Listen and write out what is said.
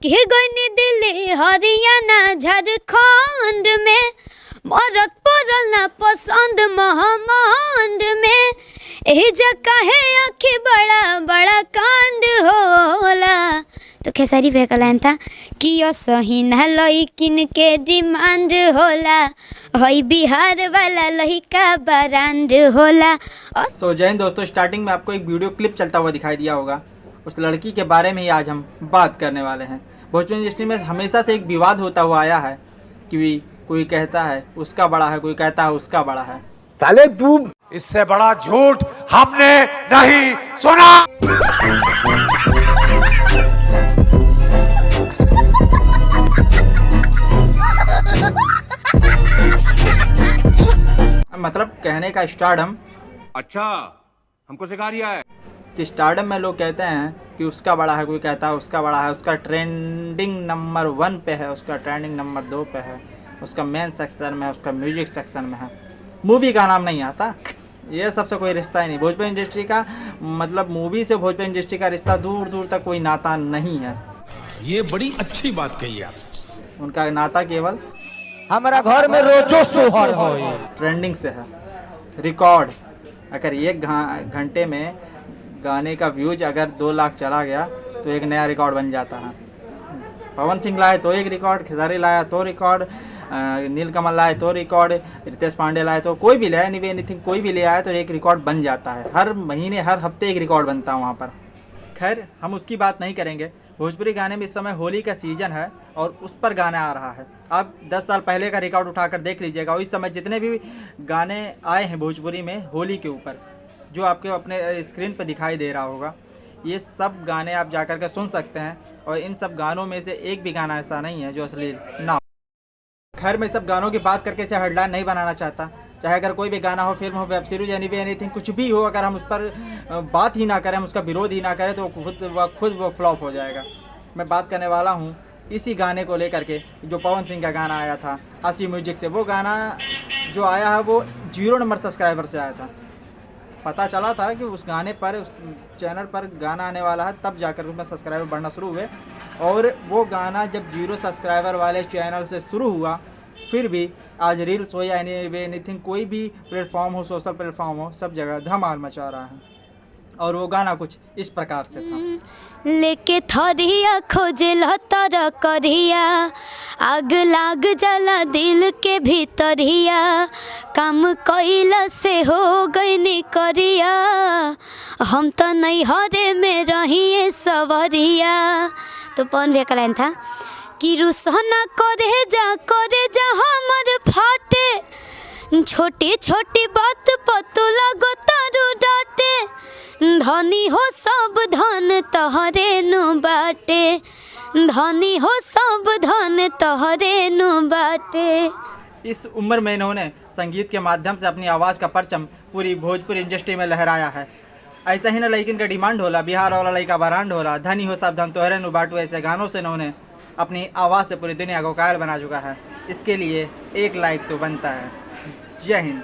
कि गई दिल्ली हरियाणा झारखंड में मरद पड़ल ना पसंद महामंड में एही जगह है आखी बड़ा बड़ा कांड होला। तो खेसारी पे का लाइन था कि सही ना लइकिन के डिमांड होला हई बिहार वाला लइका ब्रांड होला। सो जय हिंद दोस्तों, स्टार्टिंग में आपको एक वीडियो क्लिप चलता हुआ दिखाई दिया होगा। उस लड़की के बारे में ही आज हम बात करने वाले हैं। भोजपुरी इंडस्ट्री में हमेशा से एक विवाद होता हुआ आया है कि कोई कहता है उसका बड़ा है, कोई कहता है उसका बड़ा है। साले तू, इससे बड़ा झूठ हमने नहीं सुना। मतलब कहने का स्टारडम। अच्छा, हमको सिखा रिया है कि स्टारडम में लोग कहते हैं कि उसका बड़ा है, कोई कहता है उसका बड़ा है, उसका ट्रेंडिंग नंबर 1 पे है, उसका ट्रेंडिंग नंबर 2 पे है, उसका मेन सेक्शन में है, उसका म्यूजिक सेक्शन में है, मूवी का नाम नहीं आता। ये सबसे कोई रिश्ता ही नहीं। भोजपुरी इंडस्ट्री का मतलब मूवी से भोजपुरी इंडस्ट्री का रिश्ता दूर दूर तक कोई नाता नहीं है। ये बड़ी अच्छी बात कही आप। उनका नाता केवल हमारा घर में रोजो सोहर हो ट्रेंडिंग से है। रिकॉर्ड अगर 1 घंटे में गाने का व्यूज अगर 2 लाख चला गया तो एक नया रिकॉर्ड बन जाता है। पवन सिंह लाए तो एक रिकॉर्ड, खेसारी लाया तो रिकॉर्ड, नीलकमल लाए तो रिकॉर्ड, रितेश पांडे लाए तो कोई भी लाए, एनीथिंग कोई भी ले आए तो एक रिकॉर्ड बन जाता है। हर महीने हर हफ्ते एक रिकॉर्ड बनता है वहाँ पर। खैर हम उसकी बात नहीं करेंगे। भोजपुरी गाने में इस समय होली का सीज़न है और उस पर गाना आ रहा है। आप 10 साल पहले का रिकॉर्ड उठाकर देख लीजिएगा और इस समय जितने भी गाने आए हैं भोजपुरी में होली के ऊपर, जो आपके अपने स्क्रीन पर दिखाई दे रहा होगा, ये सब गाने आप जाकर के सुन सकते हैं। और इन सब गानों में से एक भी गाना ऐसा नहीं है जो अश्लील ना हो। खैर मैं सब गानों की बात करके इसे हेडलाइन नहीं बनाना चाहता। चाहे अगर कोई भी गाना हो, फिल्म हो, वेब सीरीज, एनीथिंग कुछ भी हो, अगर हम उस पर बात ही ना करें, हम उसका विरोध ही ना करें तो खुद वो फ्लॉप हो जाएगा। मैं बात करने वाला हूँ इसी गाने को लेकर के जो पवन सिंह का गाना आया था आशी म्यूजिक से। वो गाना जो आया है वो 0 नंबर सब्सक्राइबर से आया था। पता चला था कि उस गाने पर, उस चैनल पर गाना आने वाला है, तब जाकर उसमें सब्सक्राइबर बढ़ना शुरू हुए। और वो गाना जब 0 सब्सक्राइबर वाले चैनल से शुरू हुआ, फिर भी आज रील्स हो या एनीथिंग कोई भी प्लेटफॉर्म हो, सोशल प्लेटफॉर्म हो, सब जगह धमाल मचा रहा है। और वो गाना कुछ इस प्रकार से था। लेके थरिया खोजे लतर करिया, आग लाग जला दिल के भीतरिया, काम कइला से हो गई करिया, हम तो नहीं हरे में रहिए सवरिया। तो पवन भैया का लाइन था कि रुसना करे जा हमर फाटे, छोटी छोटी बात पतो लगो तारू डाटे, धनी हो सब धन तहरे नु बाटे, धनी हो सब धन तहरे नु बाटे। इस उम्र में इन्होंने संगीत के माध्यम से अपनी आवाज़ का परचम पूरी भोजपुरी इंडस्ट्री में लहराया है। ऐसा ही ना लड़किन का डिमांड होला, बिहार वाला लड़का ब्रांड होला, धनी हो सब धन तोहरे नु बाटू, ऐसे गानों से इन्होंने अपनी आवाज़ से पूरी दुनिया को कायल बना चुका है। इसके लिए एक लाइक तो बनता है। जय हिंद।